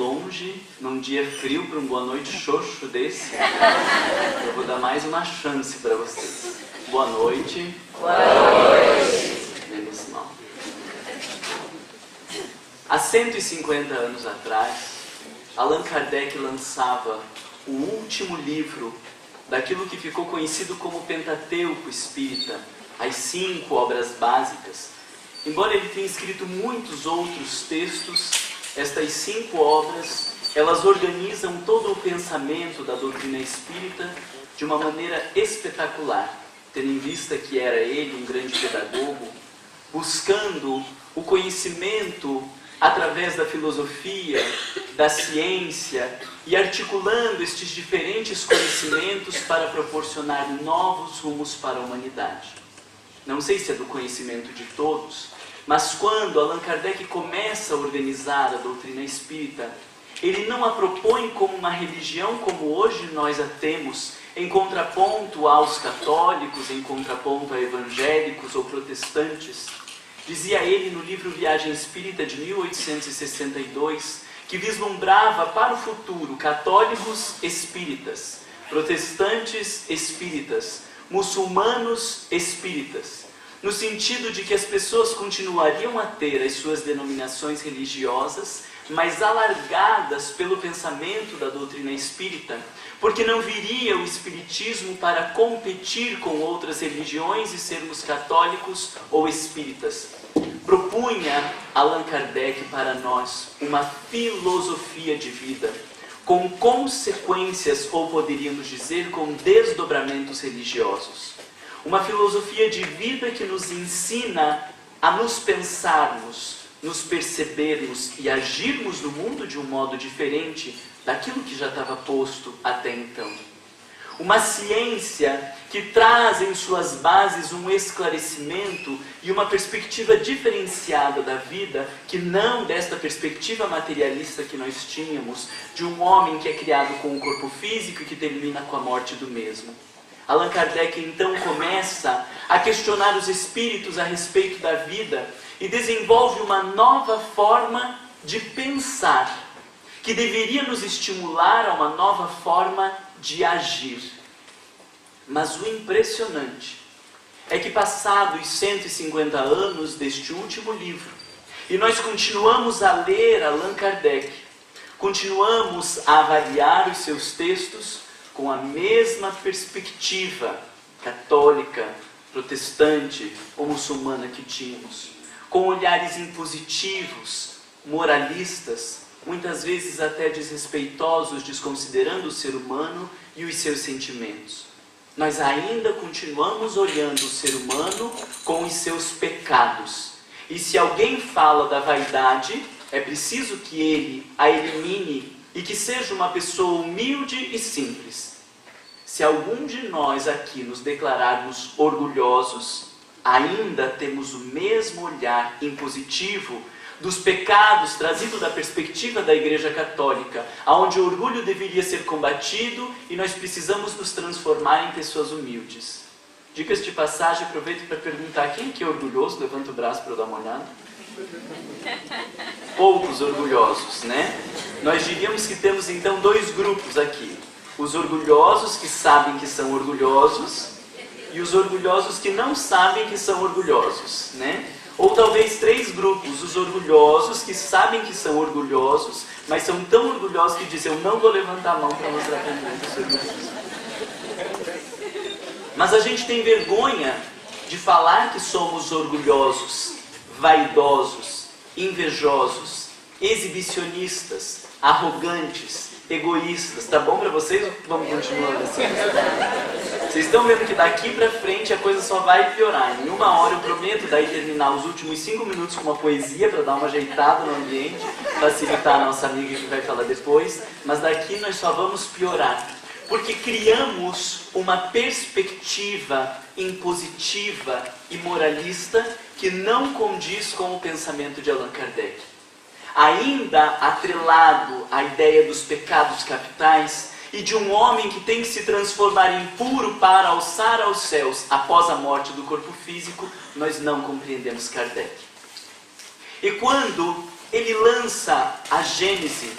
longe, num dia frio, para um boa noite xoxo desse, eu vou dar mais uma chance para vocês. Boa noite. Boa noite. Menos mal. Há 150 anos atrás, Allan Kardec lançava o último livro daquilo que ficou conhecido como Pentateuco Espírita, as 5 obras básicas. Embora ele tenha escrito muitos outros textos, estas 5 obras, elas organizam todo o pensamento da doutrina espírita de uma maneira espetacular, tendo em vista que era ele um grande pedagogo, buscando o conhecimento através da filosofia, da ciência e articulando estes diferentes conhecimentos para proporcionar novos rumos para a humanidade. Não sei se é do conhecimento de todos, mas quando Allan Kardec começa a organizar a doutrina espírita, ele não a propõe como uma religião como hoje nós a temos, em contraponto aos católicos, em contraponto a evangélicos ou protestantes. Dizia ele no livro Viagem Espírita de 1862, que vislumbrava para o futuro católicos espíritas, protestantes espíritas, muçulmanos espíritas, no sentido de que as pessoas continuariam a ter as suas denominações religiosas, mas alargadas pelo pensamento da doutrina espírita, porque não viria o espiritismo para competir com outras religiões e sermos católicos ou espíritas. Propunha Allan Kardec para nós uma filosofia de vida, com consequências, ou poderíamos dizer, com desdobramentos religiosos. Uma filosofia de vida que nos ensina a nos pensarmos, nos percebermos e agirmos no mundo de um modo diferente daquilo que já estava posto até então. Uma ciência que traz em suas bases um esclarecimento e uma perspectiva diferenciada da vida, que não desta perspectiva materialista que nós tínhamos, de um homem que é criado com um corpo físico e que termina com a morte do mesmo. Allan Kardec então começa a questionar os espíritos a respeito da vida e desenvolve uma nova forma de pensar, que deveria nos estimular a uma nova forma de agir. Mas o impressionante é que passados 150 anos deste último livro, e nós continuamos a ler Allan Kardec, continuamos a avaliar os seus textos com a mesma perspectiva católica, protestante ou muçulmana que tínhamos, com olhares impositivos, moralistas, muitas vezes até desrespeitosos, desconsiderando o ser humano e os seus sentimentos. Nós ainda continuamos olhando o ser humano com os seus pecados. E se alguém fala da vaidade, é preciso que ele a elimine e que seja uma pessoa humilde e simples. Se algum de nós aqui nos declararmos orgulhosos, ainda temos o mesmo olhar impositivo dos pecados trazido da perspectiva da Igreja Católica, onde o orgulho deveria ser combatido e nós precisamos nos transformar em pessoas humildes. Dicas de passagem, aproveito para perguntar, quem aqui é orgulhoso? Levanta o braço para eu dar uma olhada. Poucos orgulhosos, né? Nós diríamos que temos então 2 grupos aqui. Os orgulhosos que sabem que são orgulhosos e os orgulhosos que não sabem que são orgulhosos, né? Ou talvez 3 grupos, os orgulhosos que sabem que são orgulhosos, mas são tão orgulhosos que dizem, eu não vou levantar a mão para mostrar para mim que eu sou orgulhoso. Mas a gente tem vergonha de falar que somos orgulhosos, vaidosos, invejosos, exibicionistas, arrogantes, egoístas. Tá bom para vocês ou vamos continuar assim? Vocês estão vendo que daqui para frente a coisa só vai piorar. Em 1 hora eu prometo daí terminar os últimos 5 minutos com uma poesia para dar uma ajeitada no ambiente, facilitar a nossa amiga que vai falar depois, mas daqui nós só vamos piorar. Porque criamos uma perspectiva impositiva e moralista que não condiz com o pensamento de Allan Kardec. Ainda atrelado à ideia dos pecados capitais e de um homem que tem que se transformar em puro para alçar aos céus após a morte do corpo físico, nós não compreendemos Kardec. E quando ele lança a Gênese,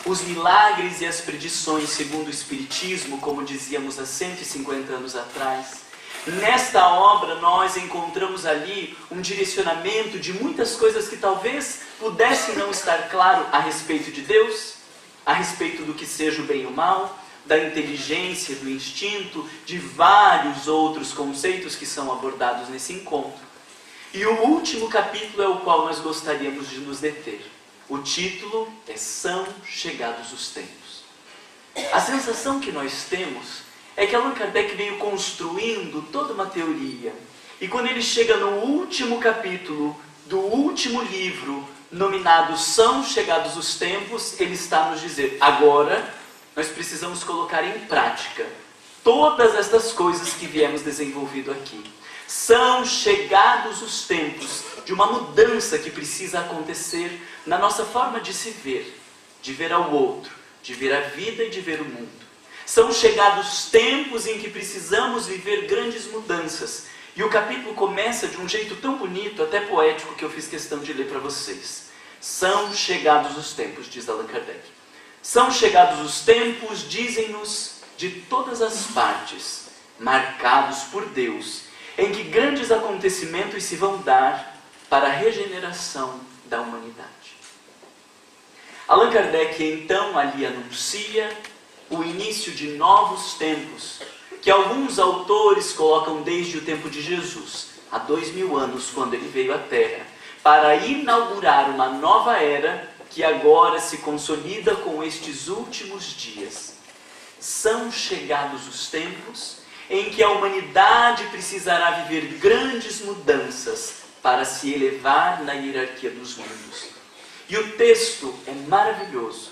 os milagres e as predições segundo o Espiritismo, como dizíamos há 150 anos atrás. Nesta obra nós encontramos ali um direcionamento de muitas coisas que talvez pudessem não estar claro a respeito de Deus, a respeito do que seja o bem e o mal, da inteligência, do instinto, de vários outros conceitos que são abordados nesse encontro. E o último capítulo é o qual nós gostaríamos de nos deter. O título é São Chegados os Tempos. A sensação que nós temos é que Allan Kardec veio construindo toda uma teoria. E quando ele chega no último capítulo do último livro, nominado São Chegados os Tempos, ele está a nos dizer: agora nós precisamos colocar em prática todas estas coisas que viemos desenvolvendo aqui. São chegados os tempos de uma mudança que precisa acontecer na nossa forma de se ver, de ver ao outro, de ver a vida e de ver o mundo. São chegados tempos em que precisamos viver grandes mudanças. E o capítulo começa de um jeito tão bonito, até poético, que eu fiz questão de ler para vocês. São chegados os tempos, diz Allan Kardec. São chegados os tempos, dizem-nos, de todas as partes, marcados por Deus, em que grandes acontecimentos se vão dar para a regeneração da humanidade. Allan Kardec então ali anuncia o início de novos tempos, que alguns autores colocam desde o tempo de Jesus, há 2000 anos, quando ele veio à Terra, para inaugurar uma nova era que agora se consolida com estes últimos dias. São chegados os tempos em que a humanidade precisará viver grandes mudanças para se elevar na hierarquia dos mundos. E o texto é maravilhoso,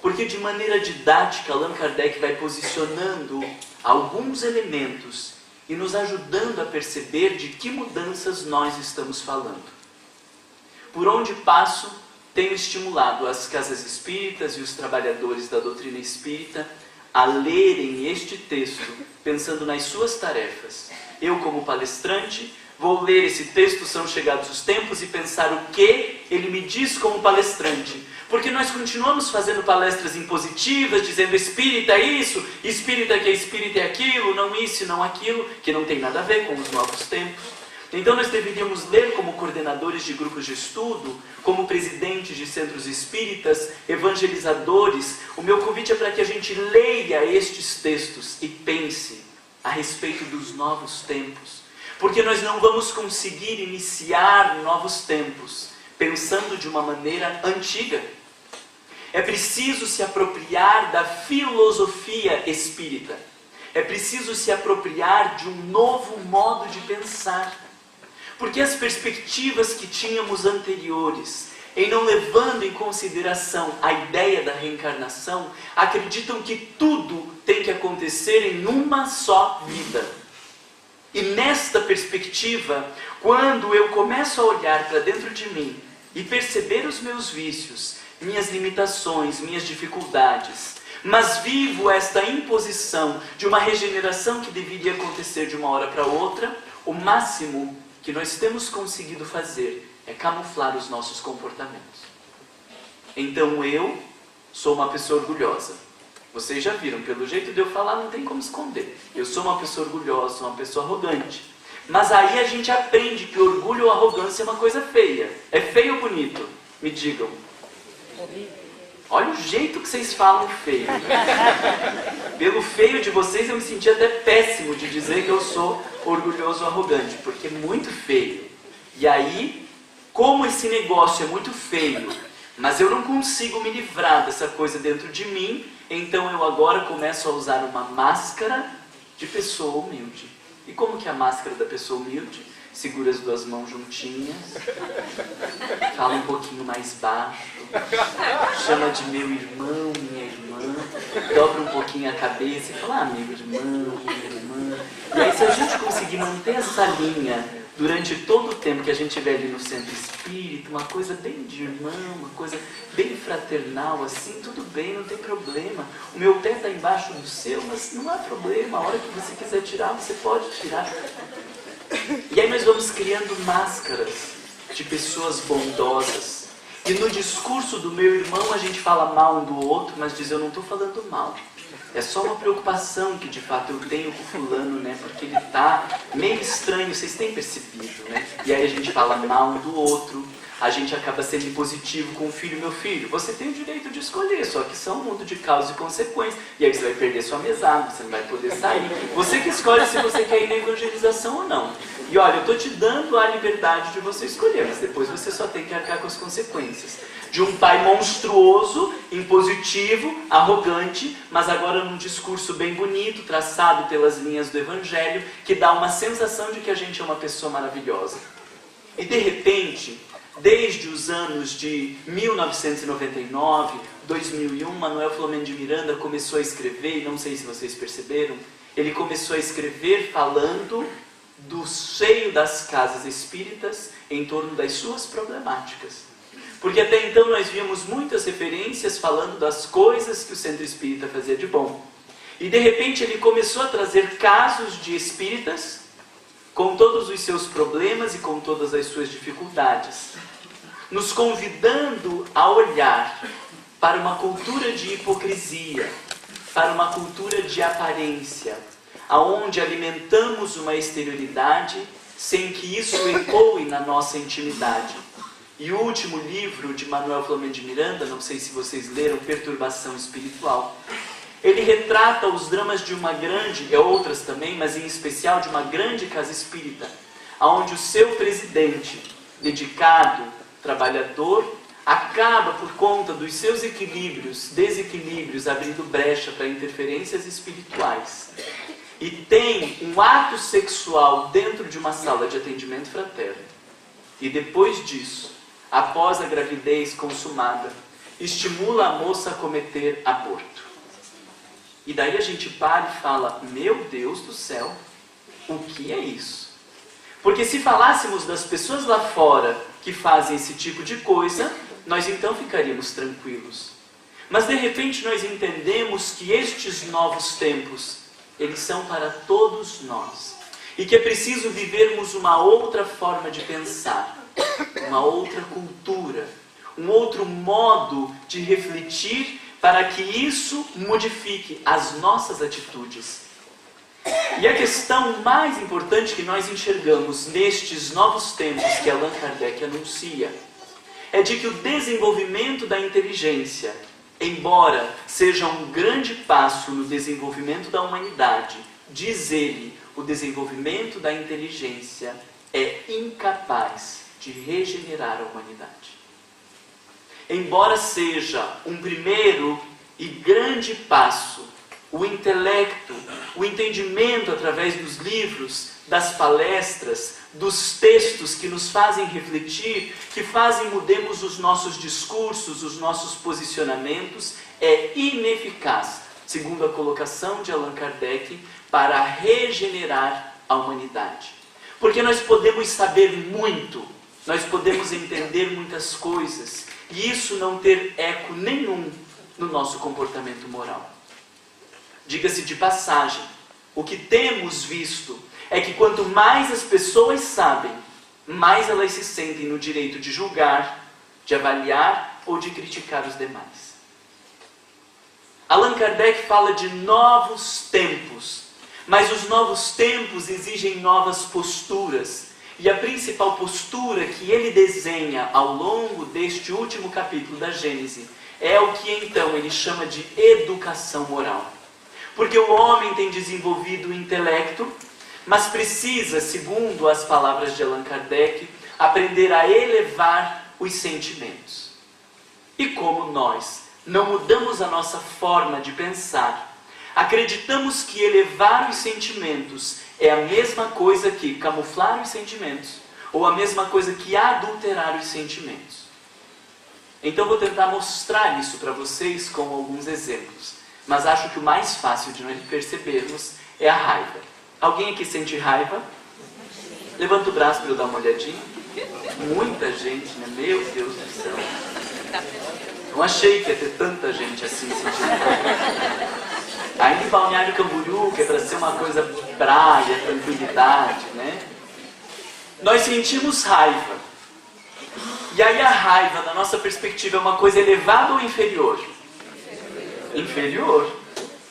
porque de maneira didática Allan Kardec vai posicionando alguns elementos e nos ajudando a perceber de que mudanças nós estamos falando. Por onde passo, tenho estimulado as casas espíritas e os trabalhadores da doutrina espírita a lerem este texto, pensando nas suas tarefas. Eu, como palestrante, vou ler esse texto, São Chegados os Tempos, e pensar o que ele me diz como palestrante. Porque nós continuamos fazendo palestras impositivas, dizendo espírita é isso, espírita que é espírita é aquilo, não isso e não aquilo, que não tem nada a ver com os novos tempos. Então nós deveríamos ler como coordenadores de grupos de estudo, como presidentes de centros espíritas, evangelizadores. O meu convite é para que a gente leia estes textos e pense a respeito dos novos tempos. Porque nós não vamos conseguir iniciar novos tempos pensando de uma maneira antiga. É preciso se apropriar da filosofia espírita. É preciso se apropriar de um novo modo de pensar. Porque as perspectivas que tínhamos anteriores, em não levando em consideração a ideia da reencarnação, acreditam que tudo tem que acontecer em uma só vida. E nesta perspectiva, quando eu começo a olhar para dentro de mim e perceber os meus vícios, minhas limitações, minhas dificuldades, mas vivo esta imposição de uma regeneração que deveria acontecer de uma hora para outra, o máximo que nós temos conseguido fazer é camuflar os nossos comportamentos. Então eu sou uma pessoa orgulhosa. Vocês já viram, pelo jeito de eu falar não tem como esconder. Eu sou uma pessoa orgulhosa, sou uma pessoa arrogante. Mas aí a gente aprende que orgulho ou arrogância é uma coisa feia. É feio ou bonito? Me digam. Olha o jeito que vocês falam feio. Pelo feio de vocês eu me senti até péssimo de dizer que eu sou orgulhoso ou arrogante, porque é muito feio. E aí, como esse negócio é muito feio, mas eu não consigo me livrar dessa coisa dentro de mim, então eu agora começo a usar uma máscara de pessoa humilde. E como que é a máscara da pessoa humilde? Segura as duas mãos juntinhas, fala um pouquinho mais baixo, chama de meu irmão, minha irmã, dobra um pouquinho a cabeça e fala, meu irmão, minha irmã. E aí se a gente conseguir manter essa linha durante todo o tempo que a gente estiver ali no centro espírita, uma coisa bem de irmão, uma coisa bem fraternal, assim, tudo bem, não tem problema. O meu pé está embaixo do seu, mas não há problema, a hora que você quiser tirar, você pode tirar. E aí nós vamos criando máscaras de pessoas bondosas. E no discurso do meu irmão a gente fala mal um do outro, mas diz: eu não estou falando mal. É só uma preocupação que de fato eu tenho com o fulano, né? Porque ele está meio estranho, vocês têm percebido, né? E aí a gente fala mal um do outro, a gente acaba sendo impositivo com o filho. Meu filho, você tem o direito de escolher, só que são um mundo de causa e consequência. E aí você vai perder sua mesada, você não vai poder sair. Você que escolhe se você quer ir na evangelização ou não. E olha, eu estou te dando a liberdade de você escolher, mas depois você só tem que arcar com as consequências. De um pai monstruoso, impositivo, arrogante, mas agora num discurso bem bonito, traçado pelas linhas do Evangelho, que dá uma sensação de que a gente é uma pessoa maravilhosa. E de repente, desde os anos de 1999, 2001, Manuel Filomeno de Miranda começou a escrever, e não sei se vocês perceberam, ele começou a escrever falando do seio das casas espíritas em torno das suas problemáticas. Porque até então nós víamos muitas referências falando das coisas que o centro espírita fazia de bom. E de repente ele começou a trazer casos de espíritas com todos os seus problemas e com todas as suas dificuldades, nos convidando a olhar para uma cultura de hipocrisia, para uma cultura de aparência, aonde alimentamos uma exterioridade sem que isso ecoe na nossa intimidade. E o último livro de Manuel Filomeno de Miranda, não sei se vocês leram, Perturbação Espiritual, ele retrata os dramas de uma grande, outras também, mas em especial de uma grande casa espírita, onde o seu presidente, dedicado, trabalhador, acaba por conta dos seus desequilíbrios, abrindo brecha para interferências espirituais. E tem um ato sexual dentro de uma sala de atendimento fraterno. E depois disso, após a gravidez consumada, estimula a moça a cometer aborto. E daí a gente para e fala: meu Deus do céu, o que é isso? Porque se falássemos das pessoas lá fora que fazem esse tipo de coisa, nós então ficaríamos tranquilos. Mas de repente nós entendemos que estes novos tempos, eles são para todos nós. E que é preciso vivermos uma outra forma de pensar, uma outra cultura, um outro modo de refletir para que isso modifique as nossas atitudes. E a questão mais importante que nós enxergamos nestes novos tempos que Allan Kardec anuncia é de que o desenvolvimento da inteligência, embora seja um grande passo no desenvolvimento da humanidade, diz ele, o desenvolvimento da inteligência é incapaz de regenerar a humanidade. Embora seja um primeiro e grande passo, o intelecto, o entendimento através dos livros, das palestras, dos textos que nos fazem refletir, que fazem mudemos os nossos discursos, os nossos posicionamentos, é ineficaz, segundo a colocação de Allan Kardec, para regenerar a humanidade. Porque nós podemos saber muito, nós podemos entender muitas coisas, e isso não ter eco nenhum no nosso comportamento moral. Diga-se de passagem, o que temos visto é que quanto mais as pessoas sabem, mais elas se sentem no direito de julgar, de avaliar ou de criticar os demais. Allan Kardec fala de novos tempos, mas os novos tempos exigem novas posturas. E a principal postura que ele desenha ao longo deste último capítulo da Gênese é o que então ele chama de educação moral. Porque o homem tem desenvolvido o intelecto, mas precisa, segundo as palavras de Allan Kardec, aprender a elevar os sentimentos. E como nós não mudamos a nossa forma de pensar, acreditamos que elevar os sentimentos é a mesma coisa que camuflar os sentimentos, ou a mesma coisa que adulterar os sentimentos. Então vou tentar mostrar isso para vocês com alguns exemplos. Mas acho que o mais fácil de nós percebermos é a raiva. Alguém aqui sente raiva? Levanta o braço para eu dar uma olhadinha. Muita gente, né? Meu Deus do céu. Não achei que ia ter tanta gente assim sentindo raiva. Ainda em Balneário Camboriú, que é para ser uma coisa praia, tranquilidade, né? Nós sentimos raiva. E aí a raiva, na nossa perspectiva, é uma coisa elevada ou inferior? Inferior.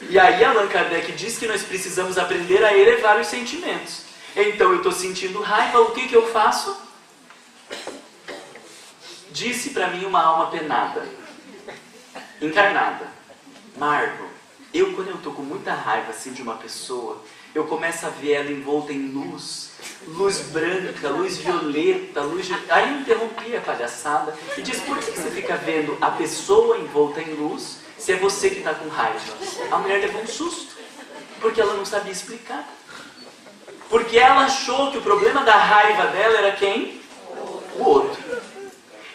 E aí Allan Kardec diz que nós precisamos aprender a elevar os sentimentos. Então eu estou sentindo raiva, o que eu faço? Disse para mim uma alma penada, encarnada: Marlon, quando eu estou com muita raiva assim de uma pessoa, eu começo a ver ela envolta em luz branca, luz violeta, Aí eu interrompi a palhaçada e disse: por que você fica vendo a pessoa envolta em luz se é você que está com raiva? A mulher levou um susto, porque ela não sabia explicar. Porque ela achou que o problema da raiva dela era quem? O outro.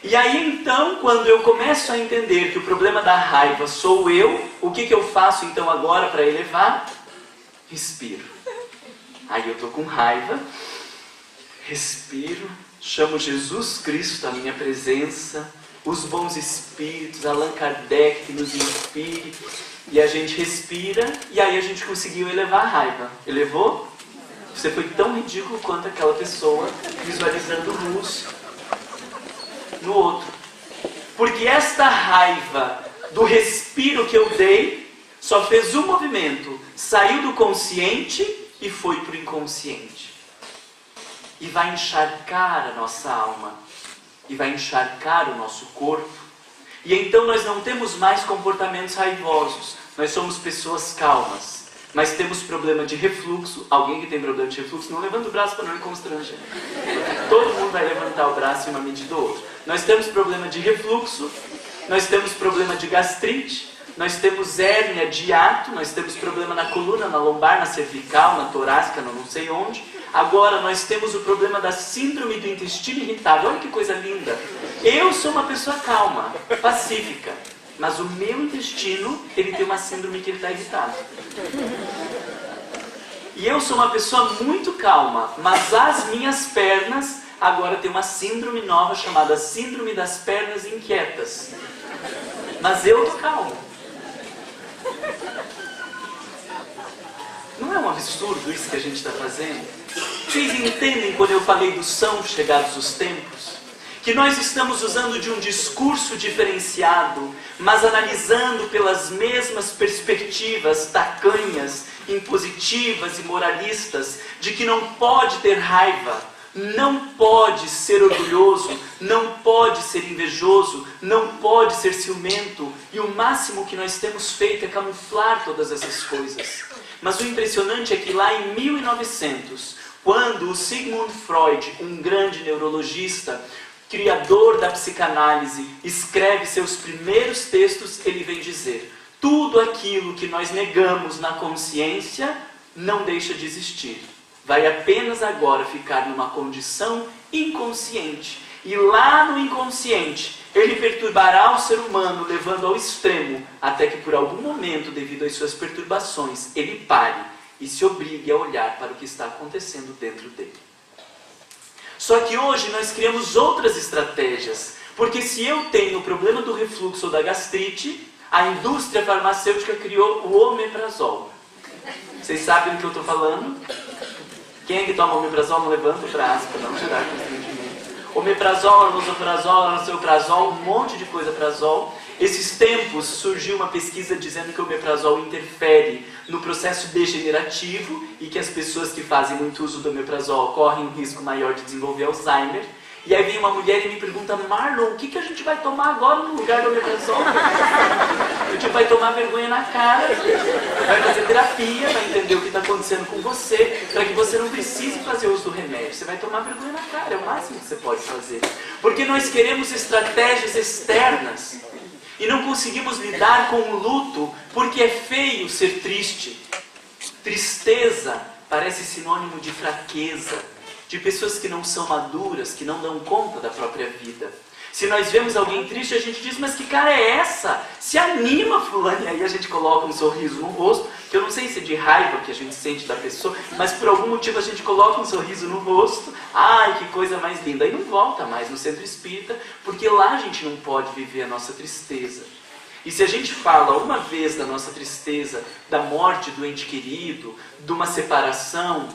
E aí então, quando eu começo a entender que o problema da raiva sou eu, o que eu faço então agora para elevar? Respiro. Aí eu estou com raiva, respiro, chamo Jesus Cristo à minha presença, os bons espíritos, Allan Kardec que nos inspire, e a gente respira, e aí a gente conseguiu elevar a raiva. Elevou? Você foi tão ridículo quanto aquela pessoa visualizando luz no outro. Porque esta raiva do respiro que eu dei só fez um movimento: saiu do consciente e foi para o inconsciente. E vai encharcar a nossa alma, e vai encharcar o nosso corpo. E então nós não temos mais comportamentos raivosos, nós somos pessoas calmas. Mas temos problema de refluxo. Alguém que tem problema de refluxo, não levanta o braço para não me constranger. Todo mundo vai levantar o braço em uma medida ou outra. Nós temos problema de refluxo, nós temos problema de gastrite, nós temos hérnia de hiato, nós temos problema na coluna, na lombar, na cervical, na torácica, não sei onde. Agora nós temos o problema da síndrome do intestino irritável. Olha que coisa linda. Eu sou uma pessoa calma, pacífica, mas o meu intestino, ele tem uma síndrome que ele está irritado. E eu sou uma pessoa muito calma, mas as minhas pernas agora tem uma síndrome nova chamada síndrome das pernas inquietas. Mas eu estou calmo. Não é um absurdo isso que a gente está fazendo? Vocês entendem quando eu falei do são chegados os tempos? Que nós estamos usando de um discurso diferenciado, mas analisando pelas mesmas perspectivas tacanhas, impositivas e moralistas, de que não pode ter raiva, não pode ser orgulhoso, não pode ser invejoso, não pode ser ciumento, e o máximo que nós temos feito é camuflar todas essas coisas. Mas o impressionante é que lá em 1900, quando o Sigmund Freud, um grande neurologista, criador da psicanálise, escreve seus primeiros textos, ele vem dizer: tudo aquilo que nós negamos na consciência não deixa de existir. Vai apenas agora ficar numa condição inconsciente. E lá no inconsciente, ele perturbará o ser humano, levando ao extremo, até que por algum momento, devido às suas perturbações, ele pare e se obrigue a olhar para o que está acontecendo dentro dele. Só que hoje nós criamos outras estratégias, porque se eu tenho o problema do refluxo ou da gastrite, a indústria farmacêutica criou o omeprazol. Vocês sabem do que eu estou falando? Quem é que toma omeprazol? Não levanta o braço para não gerar constrangimento. Omeprazol, arnosoprazol, anansoprazol, um monte de coisa prazol. Esses tempos surgiu uma pesquisa dizendo que o omeprazol interfere no processo degenerativo e que as pessoas que fazem muito uso do omeprazol correm um risco maior de desenvolver Alzheimer. E aí vem uma mulher e me pergunta: Marlon, o que a gente vai tomar agora no lugar do omeprazol? A gente vai tomar vergonha na cara, vai fazer terapia, vai entender o que está acontecendo com você, para que você não precise fazer uso do remédio. Você vai tomar vergonha na cara, é o máximo que você pode fazer. Porque nós queremos estratégias externas e não conseguimos lidar com o luto, porque é feio ser triste. Tristeza parece sinônimo de fraqueza, de pessoas que não são maduras, que não dão conta da própria vida. Se nós vemos alguém triste, a gente diz: mas que cara é essa? Se anima, fulano. E aí a gente coloca um sorriso no rosto, que eu não sei se é de raiva que a gente sente da pessoa, mas por algum motivo a gente coloca um sorriso no rosto. Ai, que coisa mais linda. Aí não volta mais no centro espírita, porque lá a gente não pode viver a nossa tristeza. E se a gente fala uma vez da nossa tristeza, da morte do ente querido, de uma separação,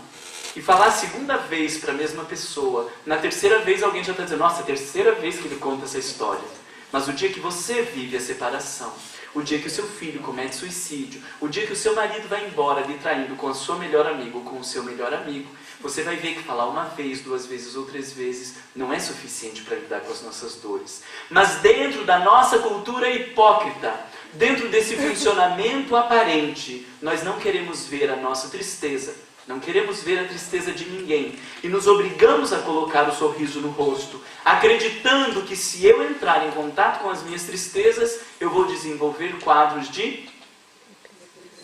e falar a segunda vez para a mesma pessoa, na terceira vez alguém já está dizendo, nossa, é a terceira vez que ele conta essa história. Mas o dia que você vive a separação, o dia que o seu filho comete suicídio, o dia que o seu marido vai embora lhe traindo com a sua melhor amiga ou com o seu melhor amigo, você vai ver que falar uma vez, 2 vezes ou 3 vezes não é suficiente para lidar com as nossas dores. Mas dentro da nossa cultura hipócrita, dentro desse funcionamento aparente, nós não queremos ver a nossa tristeza, não queremos ver a tristeza de ninguém e nos obrigamos a colocar o sorriso no rosto, acreditando que se eu entrar em contato com as minhas tristezas, eu vou desenvolver quadros de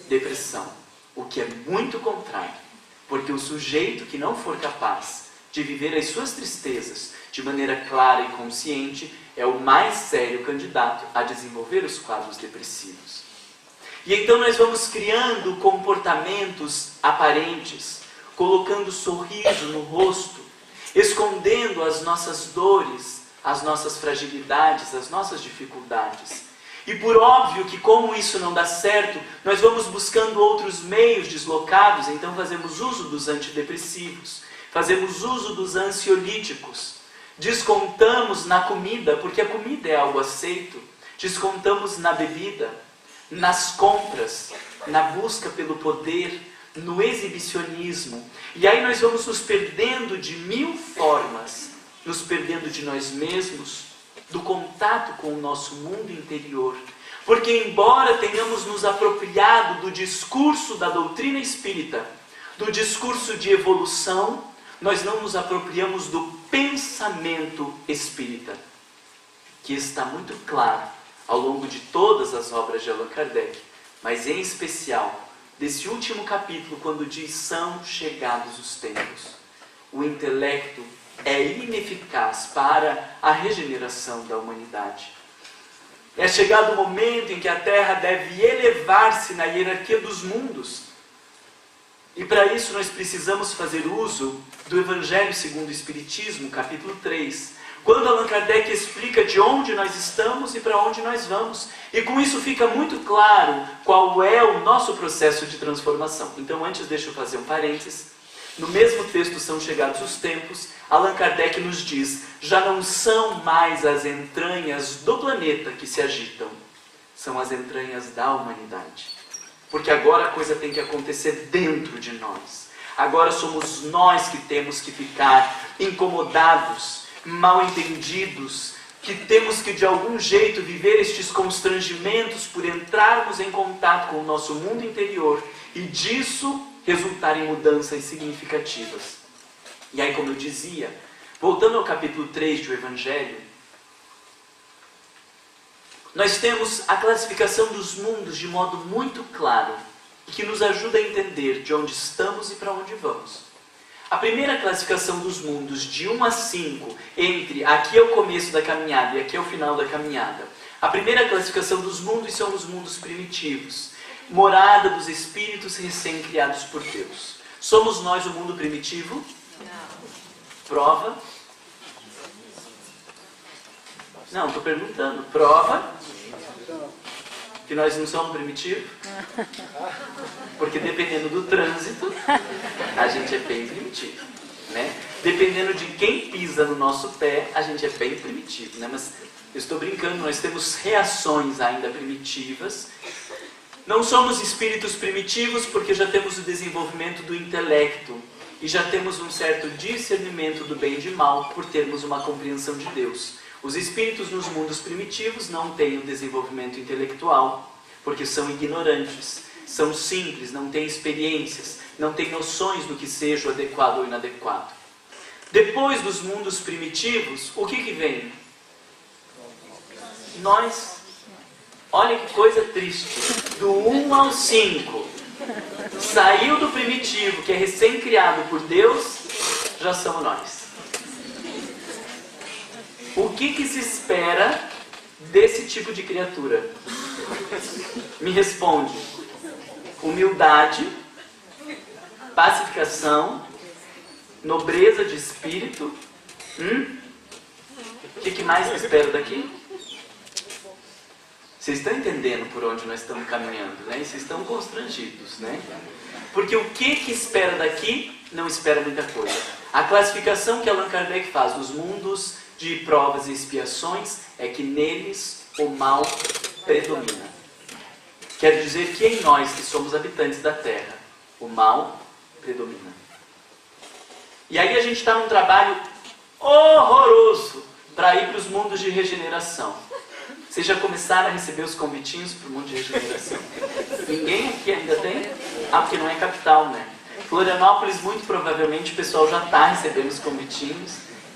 depressão, o que é muito contrário. Porque o sujeito que não for capaz de viver as suas tristezas de maneira clara e consciente é o mais sério candidato a desenvolver os quadros depressivos. E então nós vamos criando comportamentos aparentes, colocando sorriso no rosto, escondendo as nossas dores, as nossas fragilidades, as nossas dificuldades. E por óbvio que como isso não dá certo, nós vamos buscando outros meios deslocados, então fazemos uso dos antidepressivos, fazemos uso dos ansiolíticos, descontamos na comida, porque a comida é algo aceito, descontamos na bebida, nas compras, na busca pelo poder, no exibicionismo. E aí nós vamos nos perdendo de 1000 formas, nos perdendo de nós mesmos, do contato com o nosso mundo interior. Porque embora tenhamos nos apropriado do discurso da doutrina espírita, do discurso de evolução, nós não nos apropriamos do pensamento espírita, que está muito claro ao longo de todas as obras de Allan Kardec, mas em especial desse último capítulo, quando diz são chegados os tempos. O intelecto é ineficaz para a regeneração da humanidade. É chegado o momento em que a Terra deve elevar-se na hierarquia dos mundos. E para isso nós precisamos fazer uso do Evangelho segundo o Espiritismo, capítulo 3, quando Allan Kardec explica de onde nós estamos e para onde nós vamos. E com isso fica muito claro qual é o nosso processo de transformação. Então antes deixa eu fazer um parênteses. No mesmo texto, São Chegados os Tempos, Allan Kardec nos diz, já não são mais as entranhas do planeta que se agitam, são as entranhas da humanidade. Porque agora a coisa tem que acontecer dentro de nós. Agora somos nós que temos que ficar incomodados, mal entendidos, que temos que de algum jeito viver estes constrangimentos por entrarmos em contato com o nosso mundo interior e disso resultar em mudanças significativas. E aí, como eu dizia, voltando ao capítulo 3 do Evangelho, nós temos a classificação dos mundos de modo muito claro e que nos ajuda a entender de onde estamos e para onde vamos. A primeira classificação dos mundos, de 1 a 5, entre aqui é o começo da caminhada e aqui é o final da caminhada. A primeira classificação dos mundos são os mundos primitivos, morada dos espíritos recém-criados por Deus. Somos nós o mundo primitivo? Não. Prova? Não, estou perguntando. Prova que nós não somos primitivos? Porque dependendo do trânsito, a gente é bem primitivo, né? Dependendo de quem pisa no nosso pé, a gente é bem primitivo, né? Mas eu estou brincando, nós temos reações ainda primitivas. Não somos espíritos primitivos porque já temos o desenvolvimento do intelecto e já temos um certo discernimento do bem e de mal por termos uma compreensão de Deus. Os espíritos nos mundos primitivos não têm o desenvolvimento intelectual porque são ignorantes, são simples, não têm experiências, não têm noções do que seja o adequado ou inadequado. Depois dos mundos primitivos, o que vem? Nós. Olha que coisa triste. Do 1 ao 5. Saiu do primitivo, que é recém-criado por Deus, já somos nós. O que se espera desse tipo de criatura? Me responde. Humildade, pacificação, nobreza de espírito. O que mais se espera daqui? Vocês estão entendendo por onde nós estamos caminhando, né? E vocês estão constrangidos, né? Porque o que espera daqui? não espera muita coisa. A classificação que Allan Kardec faz dos mundos de provas e expiações é que neles o mal predomina. Quer dizer que em nós, que somos habitantes da Terra, o mal predomina. E aí a gente está num trabalho horroroso para ir para os mundos de regeneração. Vocês já começaram a receber os convitinhos para o mundo de regeneração? Ninguém aqui ainda tem? Ah, porque não é capital, né? Florianópolis, muito provavelmente, o pessoal já está recebendo os convitinhos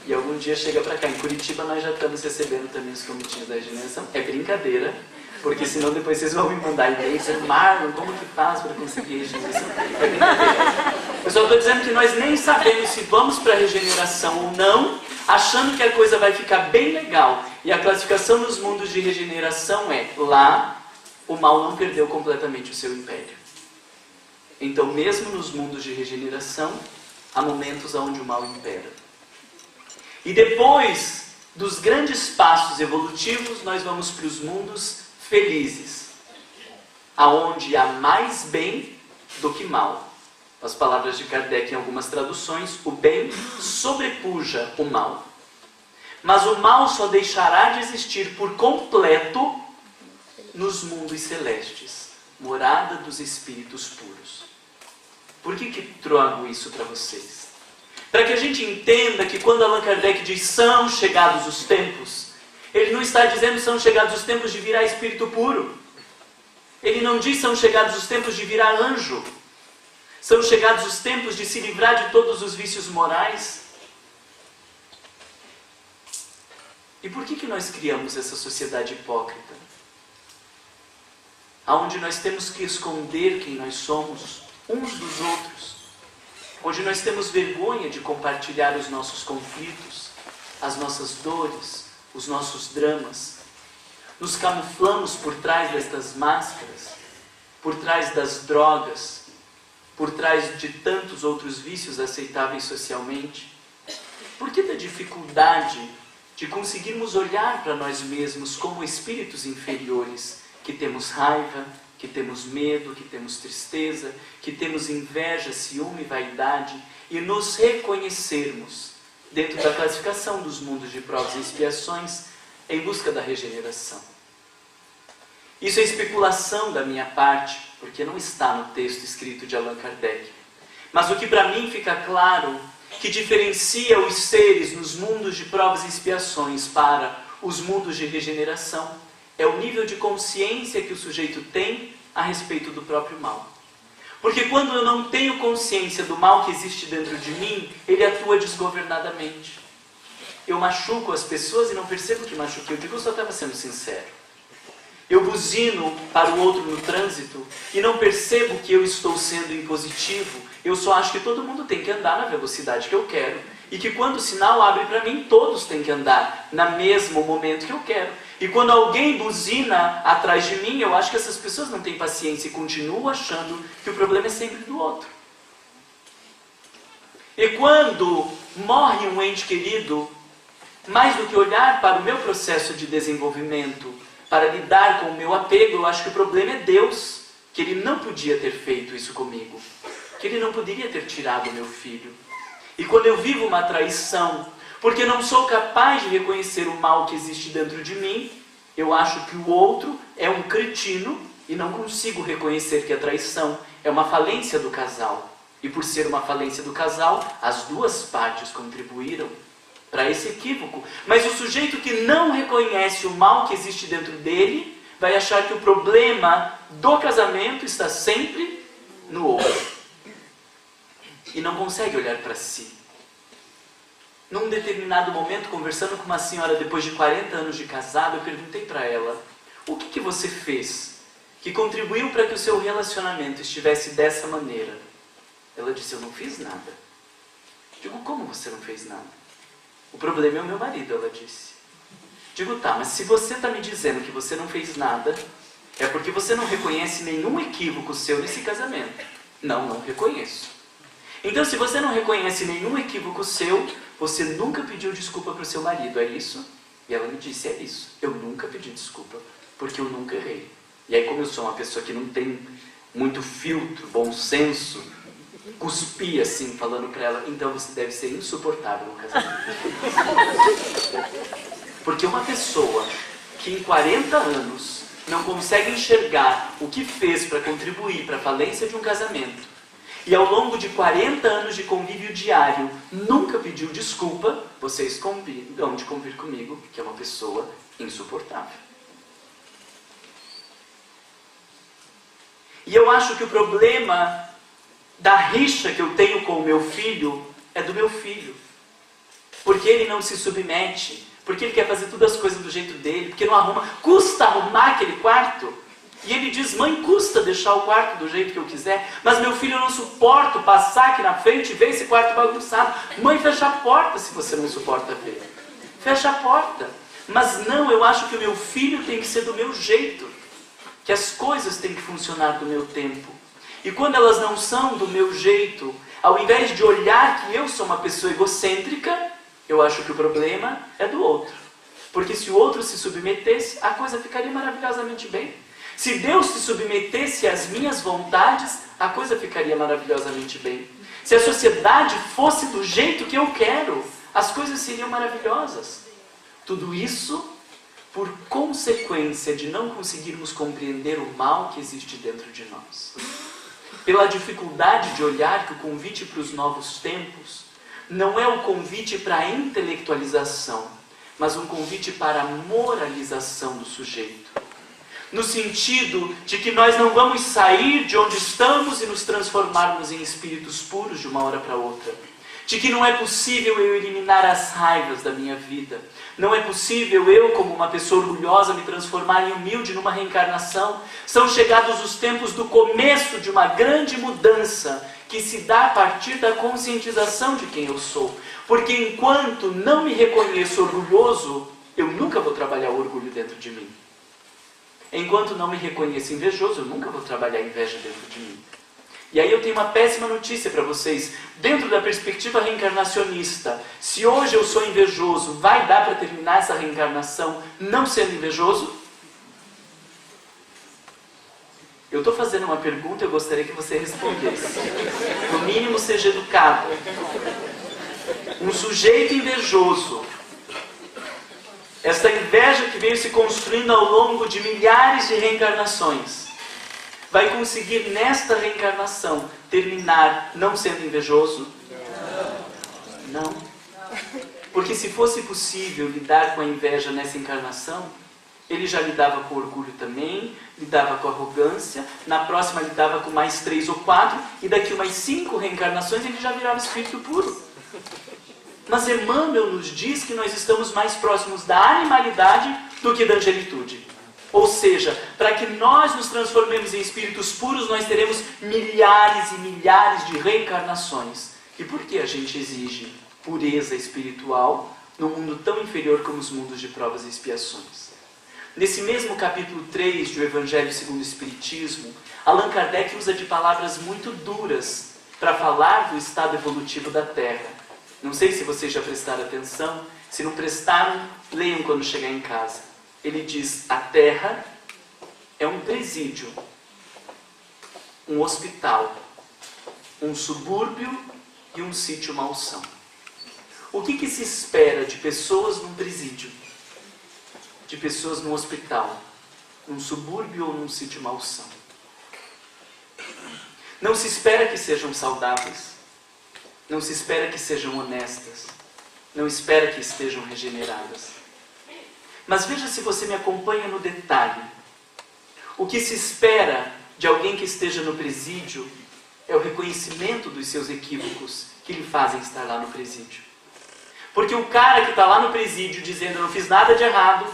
e algum dia chega para cá. Em Curitiba, nós já estamos recebendo também os convitinhos da regeneração. É brincadeira, porque senão depois vocês vão me mandar e-mail dizendo: Marlon, como que faz para conseguir regeneração? É brincadeira. Eu só estou dizendo que nós nem sabemos se vamos para a regeneração ou não, achando que a coisa vai ficar bem legal. E a classificação nos mundos de regeneração é: lá, o mal não perdeu completamente o seu império. Então, mesmo nos mundos de regeneração, há momentos onde o mal impera. E depois dos grandes passos evolutivos, nós vamos para os mundos felizes, aonde há mais bem do que mal. As palavras de Kardec em algumas traduções: o bem sobrepuja o mal. Mas o mal só deixará de existir por completo nos mundos celestes, morada dos espíritos puros. Por que trago isso para vocês? Para que a gente entenda que quando Allan Kardec diz são chegados os tempos, ele não está dizendo são chegados os tempos de virar espírito puro. Ele não diz são chegados os tempos de virar anjo. São chegados os tempos de se livrar de todos os vícios morais. E por que nós criamos essa sociedade hipócrita? Onde nós temos que esconder quem nós somos uns dos outros. Onde nós temos vergonha de compartilhar os nossos conflitos, as nossas dores, os nossos dramas. Nos camuflamos por trás destas máscaras, por trás das drogas, por trás de tantos outros vícios aceitáveis socialmente. Por que da dificuldade de conseguirmos olhar para nós mesmos como espíritos inferiores, que temos raiva, que temos medo, que temos tristeza, que temos inveja, ciúme e vaidade, e nos reconhecermos dentro da classificação dos mundos de provas e expiações em busca da regeneração? Isso é especulação da minha parte, porque não está no texto escrito de Allan Kardec. Mas o que para mim fica claro, que diferencia os seres nos mundos de provas e expiações para os mundos de regeneração, é o nível de consciência que o sujeito tem a respeito do próprio mal. Porque quando eu não tenho consciência do mal que existe dentro de mim, ele atua desgovernadamente. Eu machuco as pessoas e não percebo que machuquei. Eu digo, eu só estava sendo sincero. Eu buzino para o outro no trânsito e não percebo que eu estou sendo impositivo. Eu só acho que todo mundo tem que andar na velocidade que eu quero. E que quando o sinal abre para mim, todos têm que andar no mesmo momento que eu quero. E quando alguém buzina atrás de mim, eu acho que essas pessoas não têm paciência e continuo achando que o problema é sempre do outro. E quando morre um ente querido, mais do que olhar para o meu processo de desenvolvimento, para lidar com o meu apego, eu acho que o problema é Deus, que Ele não podia ter feito isso comigo, que Ele não poderia ter tirado o meu filho. E quando eu vivo uma traição, porque não sou capaz de reconhecer o mal que existe dentro de mim, eu acho que o outro é um cretino e não consigo reconhecer que a traição é uma falência do casal. E por ser uma falência do casal, as duas partes contribuíram para esse equívoco. Mas o sujeito que não reconhece o mal que existe dentro dele, vai achar que o problema do casamento está sempre no outro. E não consegue olhar para si. Num determinado momento, conversando com uma senhora depois de 40 anos de casado, eu perguntei para ela: o que você fez que contribuiu para que o seu relacionamento estivesse dessa maneira? Ela disse: eu não fiz nada. Digo: como você não fez nada? O problema é o meu marido, ela disse. Digo: tá, mas se você está me dizendo que você não fez nada, é porque você não reconhece nenhum equívoco seu nesse casamento. Não reconheço. Então, se você não reconhece nenhum equívoco seu, você nunca pediu desculpa para o seu marido, é isso? E ela me disse: é isso, eu nunca pedi desculpa, porque eu nunca errei. E aí, como eu sou uma pessoa que não tem muito filtro, bom senso, cuspi assim, falando para ela, então você deve ser insuportável no casamento. Porque uma pessoa que em 40 anos não consegue enxergar o que fez para contribuir para a falência de um casamento, e ao longo de 40 anos de convívio diário nunca pediu desculpa, vocês convidam de convir comigo que é uma pessoa insuportável. E eu acho que o problema da rixa que eu tenho com o meu filho é do meu filho. Porque ele não se submete, porque ele quer fazer todas as coisas do jeito dele, porque não arruma. Custa arrumar aquele quarto? E ele diz, mãe, custa deixar o quarto do jeito que eu quiser, mas meu filho, eu não suporto passar aqui na frente e ver esse quarto bagunçado. Mãe, fecha a porta se você não suporta ver. Fecha a porta. Mas não, eu acho que o meu filho tem que ser do meu jeito. Que as coisas têm que funcionar do meu tempo. E quando elas não são do meu jeito, ao invés de olhar que eu sou uma pessoa egocêntrica, eu acho que o problema é do outro. Porque se o outro se submetesse, a coisa ficaria maravilhosamente bem. Se Deus se submetesse às minhas vontades, a coisa ficaria maravilhosamente bem. Se a sociedade fosse do jeito que eu quero, as coisas seriam maravilhosas. Tudo isso por consequência de não conseguirmos compreender o mal que existe dentro de nós. Pela dificuldade de olhar que o convite para os novos tempos não é o convite para a intelectualização, mas um convite para a moralização do sujeito. No sentido de que nós não vamos sair de onde estamos e nos transformarmos em espíritos puros de uma hora para outra. De que não é possível eu eliminar as raivas da minha vida. Não é possível eu, como uma pessoa orgulhosa, me transformar em humilde numa reencarnação. São chegados os tempos do começo de uma grande mudança que se dá a partir da conscientização de quem eu sou. Porque enquanto não me reconheço orgulhoso, eu nunca vou trabalhar o orgulho dentro de mim. Enquanto não me reconheço invejoso, eu nunca vou trabalhar a inveja dentro de mim. E aí eu tenho uma péssima notícia para vocês. Dentro da perspectiva reencarnacionista, se hoje eu sou invejoso, vai dar para terminar essa reencarnação não sendo invejoso? Eu estou fazendo uma pergunta e eu gostaria que você respondesse. No mínimo, seja educado. Um sujeito invejoso, esta inveja que veio se construindo ao longo de milhares de reencarnações, vai conseguir nesta reencarnação terminar não sendo invejoso? Não. Porque se fosse possível lidar com a inveja nessa encarnação, ele já lidava com orgulho também, lidava com arrogância, na próxima lidava com mais 3 ou 4, e daqui umas 5 reencarnações ele já virava espírito puro. Mas Emmanuel nos diz que nós estamos mais próximos da animalidade do que da angelitude. Ou seja, para que nós nos transformemos em espíritos puros, nós teremos milhares e milhares de reencarnações. E por que a gente exige pureza espiritual num mundo tão inferior como os mundos de provas e expiações? Nesse mesmo capítulo 3 do Evangelho segundo o Espiritismo, Allan Kardec usa de palavras muito duras para falar do estado evolutivo da Terra. Não sei se vocês já prestaram atenção. Se não prestaram, leiam quando chegar em casa. Ele diz, a Terra é um presídio, um hospital, um subúrbio e um sítio malsão. O que se espera de pessoas num presídio? De pessoas num hospital, num subúrbio ou num sítio malsão? Não se espera que sejam saudáveis. Não se espera que sejam honestas. Não espera que estejam regeneradas. Mas veja se você me acompanha no detalhe. O que se espera de alguém que esteja no presídio é o reconhecimento dos seus equívocos que lhe fazem estar lá no presídio. Porque o cara que está lá no presídio dizendo eu não fiz nada de errado,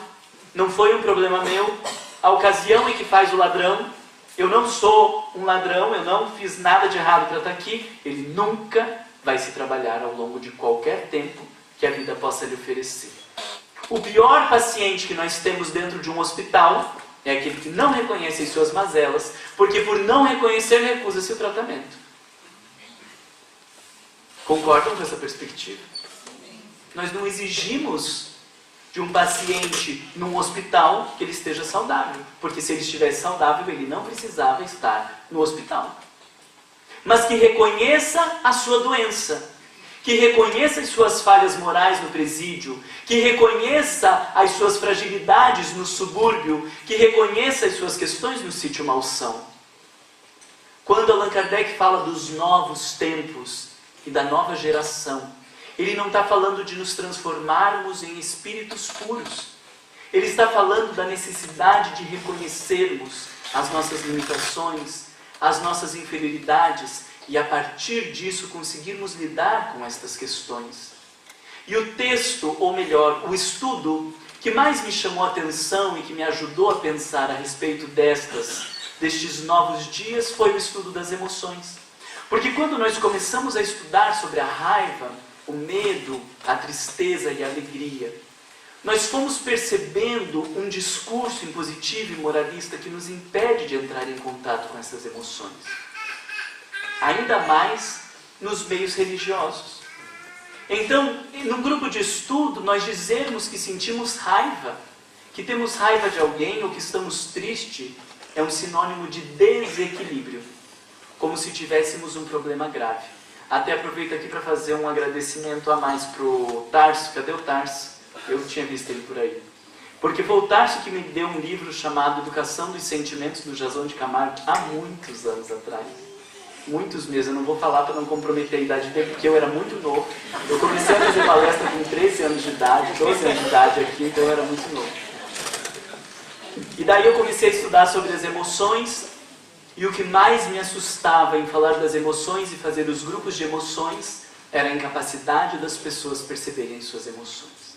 não foi um problema meu, a ocasião em que faz o ladrão, eu não sou um ladrão, eu não fiz nada de errado para estar aqui, ele nunca vai se trabalhar ao longo de qualquer tempo que a vida possa lhe oferecer. O pior paciente que nós temos dentro de um hospital é aquele que não reconhece as suas mazelas, porque por não reconhecer recusa-se o tratamento. Concordam com essa perspectiva? Nós não exigimos de um paciente num hospital que ele esteja saudável, porque se ele estivesse saudável, ele não precisava estar no hospital. mas que reconheça a sua doença, que reconheça as suas falhas morais no presídio, que reconheça as suas fragilidades no subúrbio, que reconheça as suas questões no sítio Malsão. Quando Allan Kardec fala dos novos tempos e da nova geração, ele não está falando de nos transformarmos em espíritos puros. Ele está falando da necessidade de reconhecermos as nossas limitações, as nossas inferioridades e, a partir disso, conseguirmos lidar com estas questões. E o texto, ou melhor, o estudo que mais me chamou a atenção e que me ajudou a pensar a respeito destes novos dias foi o estudo das emoções. Porque quando nós começamos a estudar sobre a raiva, o medo, a tristeza e a alegria, nós fomos percebendo um discurso impositivo e moralista que nos impede de entrar em contato com essas emoções. Ainda mais nos meios religiosos. Então, num grupo de estudo, nós dizermos que sentimos raiva, que temos raiva de alguém ou que estamos tristes, é um sinônimo de desequilíbrio, como se tivéssemos um problema grave. Até aproveito aqui para fazer um agradecimento a mais para o Tarso. Cadê o Tarso? Eu tinha visto ele por aí. Porque foi o Tarso que me deu um livro chamado Educação dos Sentimentos, do Jason de Camargo, há muitos anos atrás. Muitos mesmo. Eu não vou falar para não comprometer a idade dele, porque eu era muito novo. Eu comecei a fazer palestra com 13 anos de idade, 12 anos de idade aqui, então eu era muito novo. E daí eu comecei a estudar sobre as emoções, e o que mais me assustava em falar das emoções e fazer os grupos de emoções era a incapacidade das pessoas perceberem suas emoções.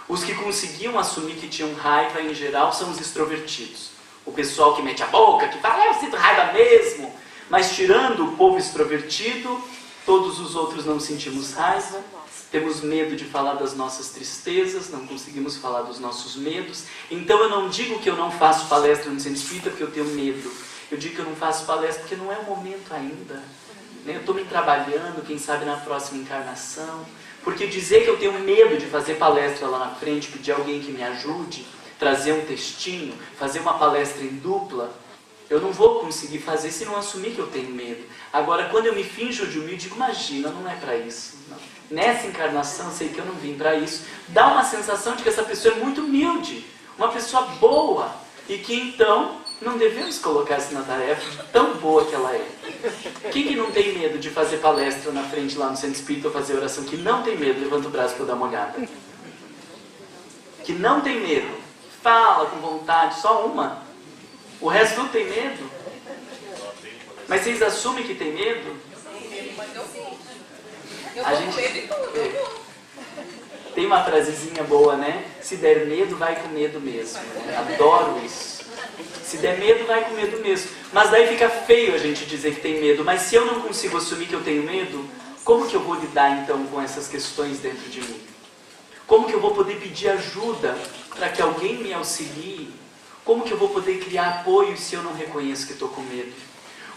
Os que conseguiam assumir que tinham raiva, em geral, são os extrovertidos. O pessoal que mete a boca, que fala, eu sinto raiva mesmo. Mas tirando o povo extrovertido, todos os outros não sentimos raiva. Temos medo de falar das nossas tristezas, não conseguimos falar dos nossos medos. Então eu não digo que eu não faço palestra no Centro Espírita porque eu tenho medo. Eu digo que eu não faço palestra porque não é o momento ainda. Eu estou me trabalhando, quem sabe na próxima encarnação. Porque dizer que eu tenho medo de fazer palestra lá na frente, pedir alguém que me ajude, trazer um textinho, fazer uma palestra em dupla, eu não vou conseguir fazer se não assumir que eu tenho medo. Agora, quando eu me finjo de humilde, digo, imagina, não é para isso. Não. Nessa encarnação, sei que eu não vim para isso. Dá uma sensação de que essa pessoa é muito humilde, uma pessoa boa, e que então não devemos colocar-se na tarefa de tão boa que ela é. Quem que não tem medo de fazer palestra na frente lá no Centro Espírita ou fazer oração? Que não tem medo, levanta o braço para eu dar uma olhada. Que não tem medo, fala com vontade, só uma. O resto tudo tem medo. Mas vocês assumem que tem medo? A gente tem uma frasezinha boa, né? Se der medo, vai com medo mesmo. Adoro isso. Se der medo, vai com medo mesmo. Mas daí fica feio a gente dizer que tem medo. Mas se eu não consigo assumir que eu tenho medo, como que eu vou lidar então com essas questões dentro de mim? Como que eu vou poder pedir ajuda para que alguém me auxilie? Como que eu vou poder criar apoio se eu não reconheço que estou com medo?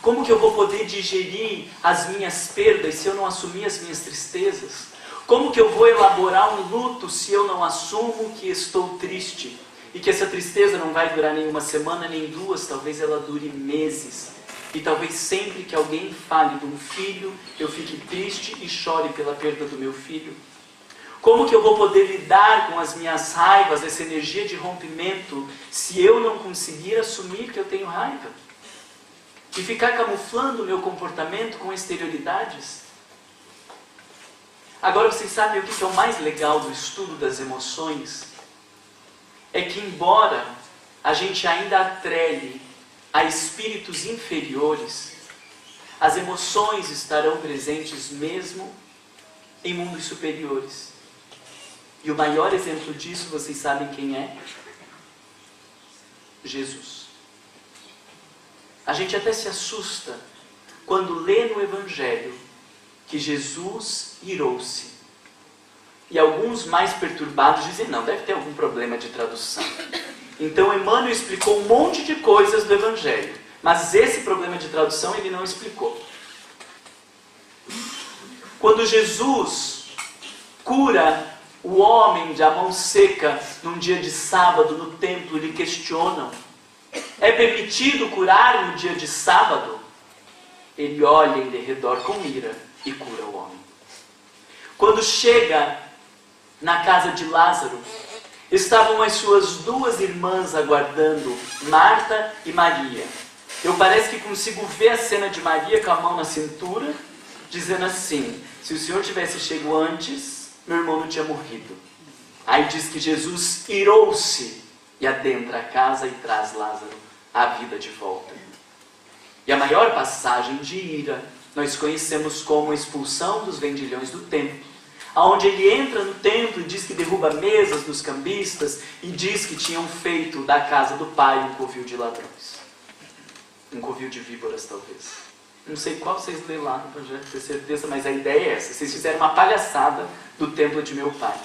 Como que eu vou poder digerir as minhas perdas se eu não assumir as minhas tristezas? Como que eu vou elaborar um luto se eu não assumo que estou triste? E que essa tristeza não vai durar nem uma semana, nem duas, talvez ela dure meses. E talvez sempre que alguém fale de um filho, eu fique triste e chore pela perda do meu filho. Como que eu vou poder lidar com as minhas raivas, essa energia de rompimento, se eu não conseguir assumir que eu tenho raiva? E ficar camuflando o meu comportamento com exterioridades? Agora vocês sabem o que é o mais legal do estudo das emoções? É que embora a gente ainda atrele a espíritos inferiores, as emoções estarão presentes mesmo em mundos superiores. E o maior exemplo disso, vocês sabem quem é? Jesus. A gente até se assusta quando lê no Evangelho que Jesus irou-se. E alguns mais perturbados dizem, não, deve ter algum problema de tradução. Então Emmanuel explicou um monte de coisas do Evangelho, mas esse problema de tradução ele não explicou. Quando Jesus cura o homem de a mão seca num dia de sábado no templo, lhe questionam, é permitido curar no dia de sábado? ele olha em derredor com ira e cura o homem. Quando chega na casa de Lázaro, estavam as suas duas irmãs aguardando, Marta e Maria. Eu parece que consigo ver a cena de Maria com a mão na cintura, dizendo assim: se o Senhor tivesse chegado antes, meu irmão não tinha morrido. Aí diz que Jesus irou-se e adentra a casa e traz Lázaro à vida de volta. E a maior passagem de ira nós conhecemos como a expulsão dos vendilhões do templo, onde ele entra no templo e diz que derruba mesas dos cambistas e diz que tinham feito da casa do pai um covil de ladrões. Um covil de víboras, talvez. Não sei qual vocês leram lá no projeto, ter certeza, mas a ideia é essa. Vocês fizeram uma palhaçada do templo de meu pai.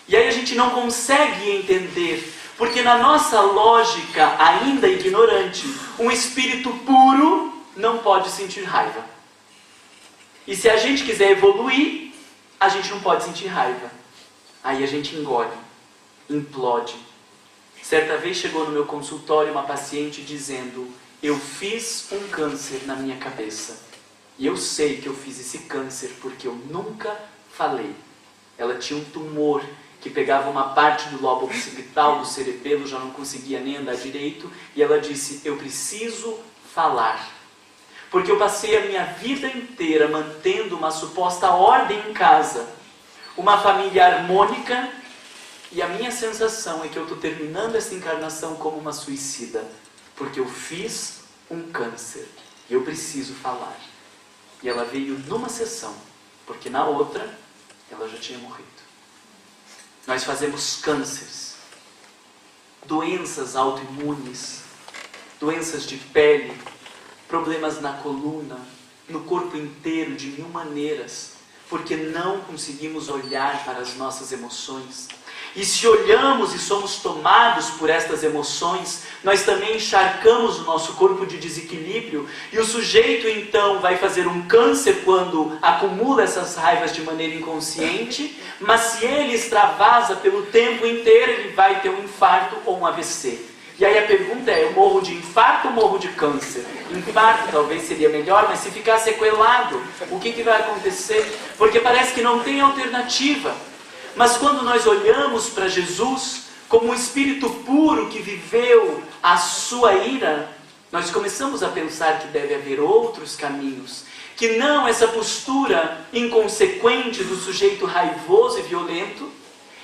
E aí a gente não consegue entender, porque na nossa lógica, ainda ignorante, um espírito puro não pode sentir raiva. E se a gente quiser evoluir, a gente não pode sentir raiva. Aí a gente engole, implode. Certa vez chegou no meu consultório uma paciente dizendo: eu fiz um câncer na minha cabeça. E eu sei que eu fiz esse câncer porque eu nunca falei. Ela tinha um tumor que pegava uma parte do lobo occipital, do cerebelo, já não conseguia nem andar direito. E ela disse: eu preciso falar. Porque eu passei a minha vida inteira mantendo uma suposta ordem em casa, uma família harmônica, e a minha sensação é que eu estou terminando essa encarnação como uma suicida, porque eu fiz um câncer e eu preciso falar. E ela veio numa sessão, porque na outra ela já tinha morrido. Nós fazemos cânceres, doenças autoimunes, doenças de pele, problemas na coluna, no corpo inteiro, de mil maneiras, porque não conseguimos olhar para as nossas emoções. E se olhamos e somos tomados por estas emoções, nós também encharcamos o nosso corpo de desequilíbrio, e o sujeito então vai fazer um câncer quando acumula essas raivas de maneira inconsciente, mas se ele extravasa pelo tempo inteiro, ele vai ter um infarto ou um AVC. E aí a pergunta é: eu morro de infarto ou morro de câncer? Infarto talvez seria melhor, mas se ficar sequelado, o que vai acontecer? Porque parece que não tem alternativa. Mas quando nós olhamos para Jesus como um espírito puro que viveu a sua ira, nós começamos a pensar que deve haver outros caminhos, que não essa postura inconsequente do sujeito raivoso e violento,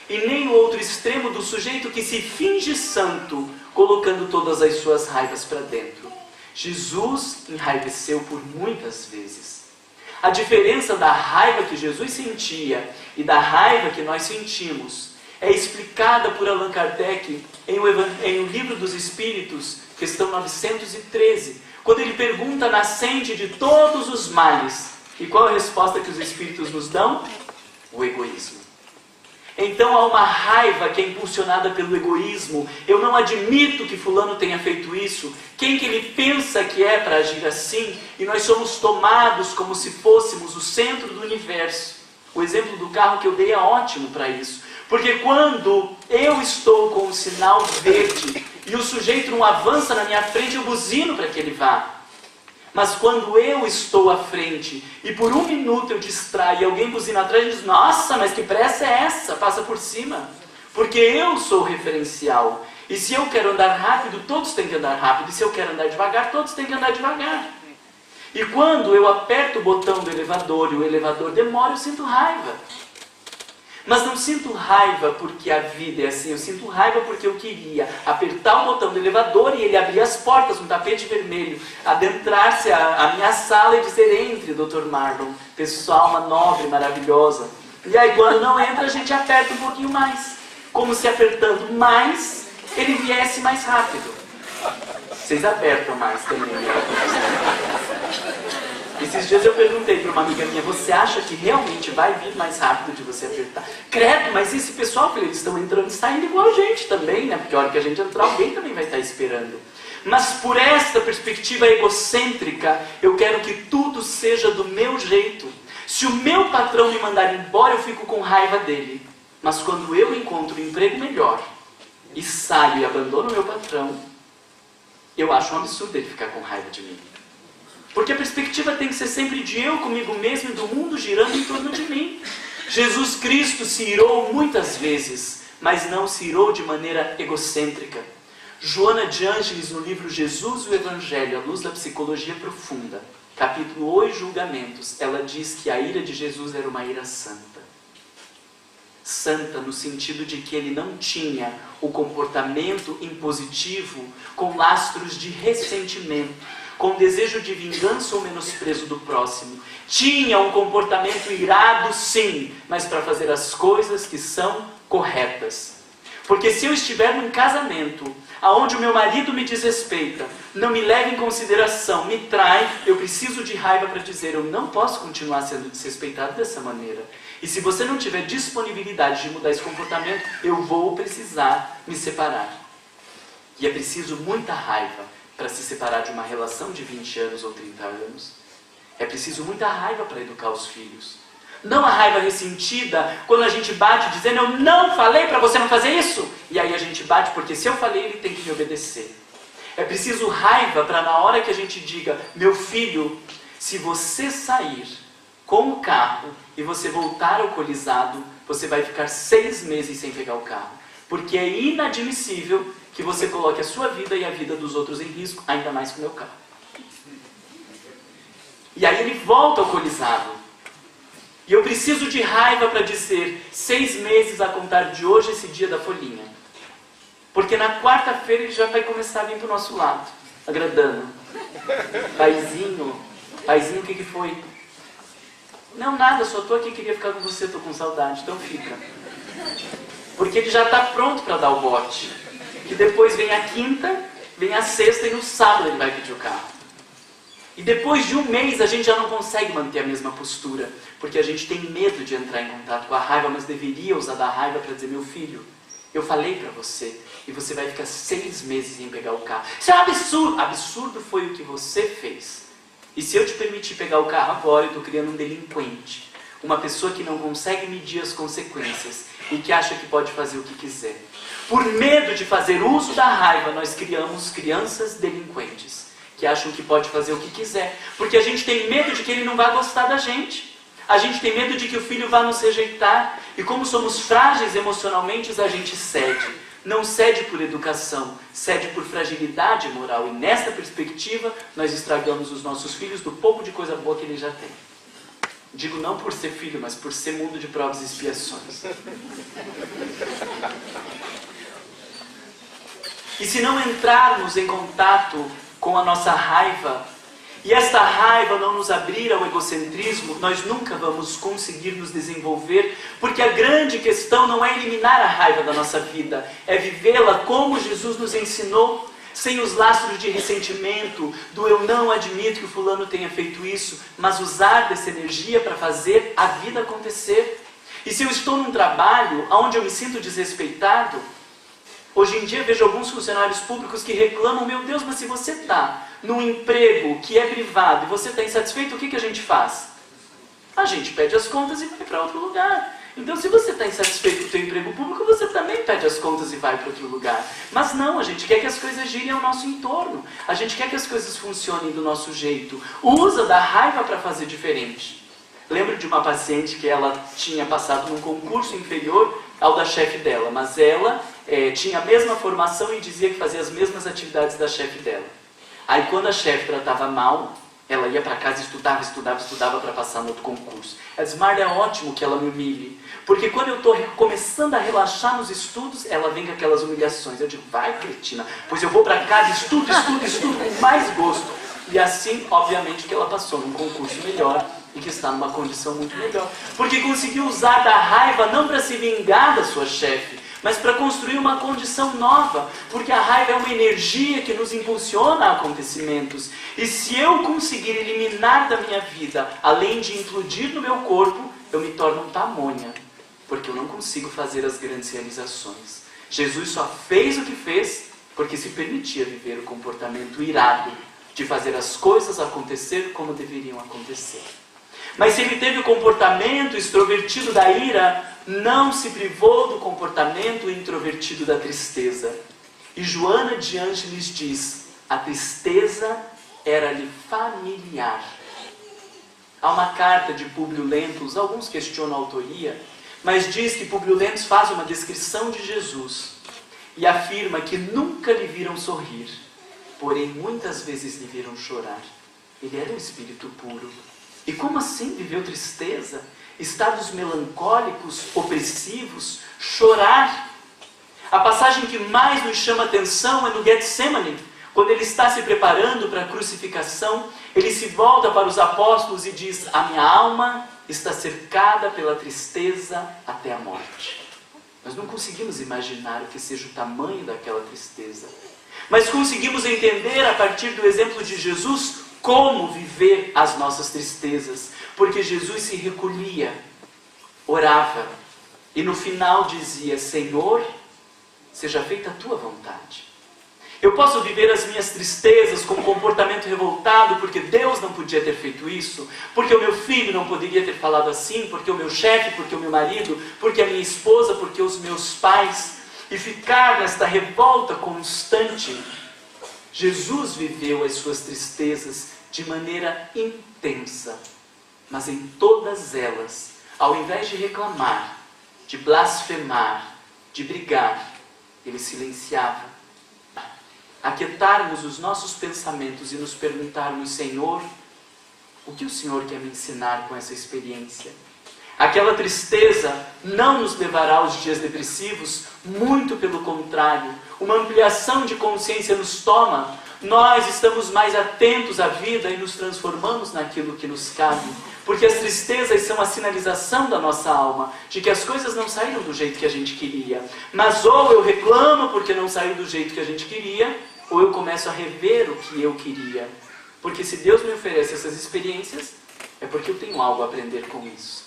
e nem o outro extremo do sujeito que se finge santo, colocando todas as suas raivas para dentro. Jesus enraiveceu por muitas vezes. A diferença da raiva que Jesus sentia e da raiva que nós sentimos é explicada por Allan Kardec em o Livro dos Espíritos, questão 913, quando ele pergunta a nascente de todos os males. E qual é a resposta que os Espíritos nos dão? O egoísmo. Então há uma raiva que é impulsionada pelo egoísmo. Eu não admito que fulano tenha feito isso. Quem que ele pensa que é para agir assim? E nós somos tomados como se fôssemos o centro do universo. O exemplo do carro que eu dei é ótimo para isso. Porque quando eu estou com o sinal verde e o sujeito não avança na minha frente, eu buzino para que ele vá. Mas quando eu estou à frente e por um minuto eu distraio e alguém buzina atrás e diz: nossa, mas que pressa é essa? Passa por cima. Porque eu sou o referencial. E se eu quero andar rápido, todos têm que andar rápido. E se eu quero andar devagar, todos têm que andar devagar. E quando eu aperto o botão do elevador e o elevador demora, eu sinto raiva. Mas não sinto raiva porque a vida é assim, eu sinto raiva porque eu queria apertar o botão do elevador e ele abrir as portas, um tapete vermelho, adentrar-se à minha sala e dizer: entre, Dr. Marlon, pessoal, uma nobre, maravilhosa. E aí quando não entra, a gente aperta um pouquinho mais, como se apertando mais, ele viesse mais rápido. Vocês apertam mais também. Esses dias eu perguntei para uma amiga minha: você acha que realmente vai vir mais rápido de você apertar? Credo, mas esse pessoal, que eles estão entrando e saindo igual a gente também, né? Porque a hora que a gente entrar, alguém também vai estar esperando. Mas por esta perspectiva egocêntrica, eu quero que tudo seja do meu jeito. Se o meu patrão me mandar embora, eu fico com raiva dele. Mas quando eu encontro um emprego melhor e saio e abandono o meu patrão, eu acho um absurdo ele ficar com raiva de mim. Porque a perspectiva tem que ser sempre de eu comigo mesmo e do mundo girando em torno de mim. Jesus Cristo se irou muitas vezes, mas não se irou de maneira egocêntrica. Joana de Ângeles, no livro Jesus e o Evangelho, à luz da psicologia profunda, capítulo 8, Julgamentos, ela diz que a ira de Jesus era uma ira santa. Santa no sentido de que ele não tinha o comportamento impositivo com lastros de ressentimento, com desejo de vingança ou menosprezo do próximo. Tinha um comportamento irado, sim, mas para fazer as coisas que são corretas. Porque se eu estiver num casamento aonde o meu marido me desrespeita, não me leva em consideração, me trai, eu preciso de raiva para dizer, eu não posso continuar sendo desrespeitado dessa maneira. E se você não tiver disponibilidade de mudar esse comportamento, eu vou precisar me separar. E é preciso muita raiva para se separar de uma relação de 20 anos ou 30 anos. É preciso muita raiva para educar os filhos. Não a raiva ressentida, quando a gente bate dizendo, eu não falei para você não fazer isso. E aí a gente bate, porque se eu falei, ele tem que me obedecer. É preciso raiva para na hora que a gente diga, meu filho, se você sair com o carro e você voltar alcoolizado, você vai ficar 6 meses sem pegar o carro. Porque é inadmissível que você coloque a sua vida e a vida dos outros em risco, ainda mais com o meu carro. E aí ele volta alcoolizado. E eu preciso de raiva para dizer, 6 meses a contar de hoje, esse dia da folhinha. Porque na quarta-feira ele já vai começar a vir para o nosso lado, agradando. Paizinho, o que foi? Não, nada, só estou aqui, queria ficar com você, estou com saudade, então fica. Porque ele já está pronto para dar o bote. Que depois vem a quinta, vem a sexta e no sábado ele vai pedir o carro. E depois de 1 mês a gente já não consegue manter a mesma postura, porque a gente tem medo de entrar em contato com a raiva, mas deveria usar da raiva para dizer, meu filho, eu falei para você, e você vai ficar 6 meses sem pegar o carro. Isso é um absurdo! Absurdo foi o que você fez. E se eu te permitir pegar o carro agora, eu estou criando um delinquente. Uma pessoa que não consegue medir as consequências e que acha que pode fazer o que quiser. Por medo de fazer uso da raiva, nós criamos crianças delinquentes, que acham que pode fazer o que quiser, porque a gente tem medo de que ele não vai gostar da gente. A gente tem medo de que o filho vá nos rejeitar. E como somos frágeis emocionalmente, a gente cede. Não cede por educação, cede por fragilidade moral. E nessa perspectiva, nós estragamos os nossos filhos do pouco de coisa boa que eles já têm. Digo não por ser filho, mas por ser mundo de provas e expiações. E se não entrarmos em contato com a nossa raiva, e esta raiva não nos abrir ao egocentrismo, nós nunca vamos conseguir nos desenvolver, porque a grande questão não é eliminar a raiva da nossa vida, é vivê-la como Jesus nos ensinou, sem os lastros de ressentimento, do eu não admito que o fulano tenha feito isso, mas usar dessa energia para fazer a vida acontecer. E se eu estou num trabalho onde eu me sinto desrespeitado, hoje em dia vejo alguns funcionários públicos que reclamam, meu Deus, mas se você está num emprego que é privado e você está insatisfeito, o que a gente faz? A gente pede as contas e vai para outro lugar. Então se você está insatisfeito com o seu emprego público, você também pede as contas e vai para outro lugar. Mas não, a gente quer que as coisas girem ao nosso entorno. A gente quer que as coisas funcionem do nosso jeito. Usa da raiva para fazer diferente. Lembro de uma paciente que ela tinha passado num concurso inferior ao da chefe dela, mas ela tinha a mesma formação e dizia que fazia as mesmas atividades da chefe dela. Aí quando a chefe tratava mal, ela ia para casa e estudava para passar no outro concurso. Ela disse, Marla, é ótimo que ela me humilhe, porque quando eu estou começando a relaxar nos estudos, ela vem com aquelas humilhações. Eu digo, vai Cristina, pois eu vou para casa, estudo com mais gosto. E assim, obviamente, que ela passou num concurso melhor e que está numa condição muito melhor. Porque conseguiu usar da raiva não para se vingar da sua chefe, mas para construir uma condição nova. Porque a raiva é uma energia que nos impulsiona a acontecimentos. E se eu conseguir eliminar da minha vida, além de implodir no meu corpo, eu me torno um pamonha. Porque eu não consigo fazer as grandes realizações. Jesus só fez o que fez porque se permitia viver o comportamento irado de fazer as coisas acontecer como deveriam acontecer. Mas se ele teve o comportamento extrovertido da ira, não se privou do comportamento introvertido da tristeza. E Joana de Ângeles diz, a tristeza era-lhe familiar. Há uma carta de Públio Lentulus, alguns questionam a autoria, mas diz que Públio Lentulus faz uma descrição de Jesus e afirma que nunca lhe viram sorrir, porém muitas vezes lhe viram chorar. Ele era um espírito puro. E como assim viveu tristeza, estados melancólicos, opressivos, chorar? A passagem que mais nos chama a atenção é no Getsemane, quando ele está se preparando para a crucificação. Ele se volta para os apóstolos e diz: a minha alma está cercada pela tristeza até a morte. Nós não conseguimos imaginar o que seja o tamanho daquela tristeza, mas conseguimos entender a partir do exemplo de Jesus como viver as nossas tristezas, porque Jesus se recolhia, orava e no final dizia: Senhor, seja feita a tua vontade. Eu posso viver as minhas tristezas com um comportamento revoltado porque Deus não podia ter feito isso, porque o meu filho não poderia ter falado assim, porque o meu chefe, porque o meu marido, porque a minha esposa, porque os meus pais, e ficar nesta revolta constante. Jesus viveu as suas tristezas de maneira intensa, mas em todas elas, ao invés de reclamar, de blasfemar, de brigar, ele silenciava. Aquietarmos os nossos pensamentos e nos perguntarmos: Senhor, o que o Senhor quer me ensinar com essa experiência? Aquela tristeza não nos levará aos dias depressivos, muito pelo contrário, uma ampliação de consciência nos toma, nós estamos mais atentos à vida e nos transformamos naquilo que nos cabe, porque as tristezas são a sinalização da nossa alma, de que as coisas não saíram do jeito que a gente queria. Mas ou eu reclamo porque não saiu do jeito que a gente queria, ou eu começo a rever o que eu queria. Porque se Deus me oferece essas experiências, é porque eu tenho algo a aprender com isso.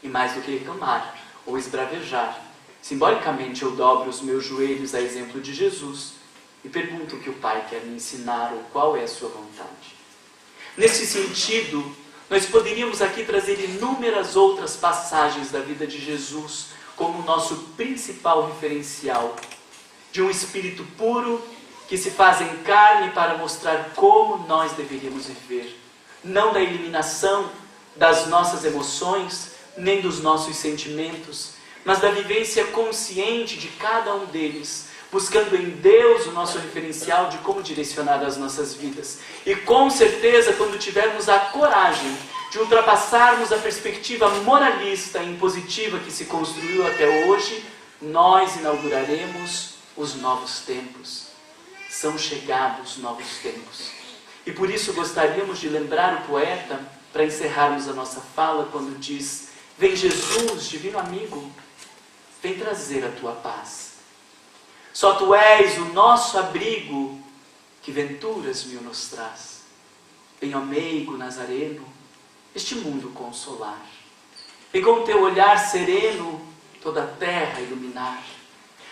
E mais do que reclamar ou esbravejar, simbolicamente eu dobro os meus joelhos a exemplo de Jesus e pergunto o que o Pai quer me ensinar ou qual é a sua vontade. Nesse sentido, nós poderíamos aqui trazer inúmeras outras passagens da vida de Jesus como nosso principal referencial, de um espírito puro que se faz em carne para mostrar como nós deveríamos viver, não da eliminação das nossas emoções, nem dos nossos sentimentos, mas da vivência consciente de cada um deles, buscando em Deus o nosso referencial de como direcionar as nossas vidas. E com certeza, quando tivermos a coragem de ultrapassarmos a perspectiva moralista e impositiva que se construiu até hoje, nós inauguraremos os novos tempos. São chegados novos tempos. E por isso gostaríamos de lembrar o poeta, para encerrarmos a nossa fala, quando diz: vem Jesus, divino amigo, vem trazer a tua paz. Só tu és o nosso abrigo, que venturas mil nos traz. Vem, ó meigo nazareno, este mundo consolar. Vem com teu olhar sereno toda a terra iluminar.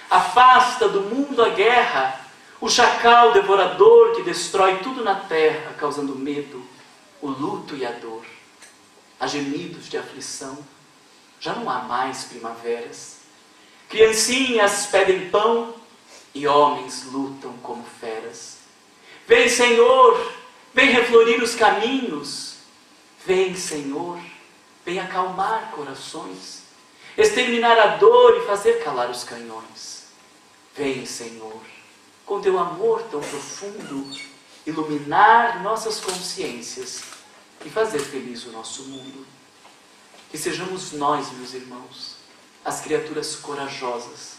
Afasta do mundo a guerra, o chacal devorador que destrói tudo na terra, causando medo, o luto e a dor. Há gemidos de aflição, já não há mais primaveras. Criancinhas pedem pão e homens lutam como feras. Vem, Senhor, vem reflorir os caminhos. Vem, Senhor, vem acalmar corações, exterminar a dor e fazer calar os canhões. Vem, Senhor, com teu amor tão profundo, iluminar nossas consciências e fazer feliz o nosso mundo. Que sejamos nós, meus irmãos, as criaturas corajosas,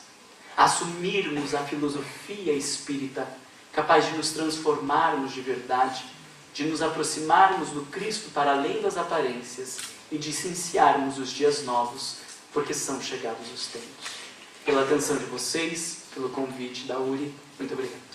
a assumirmos a filosofia espírita, capaz de nos transformarmos de verdade, de nos aproximarmos do Cristo para além das aparências e de iniciarmos os dias novos, porque são chegados os tempos. Pela atenção de vocês, pelo convite da URI, muito obrigado.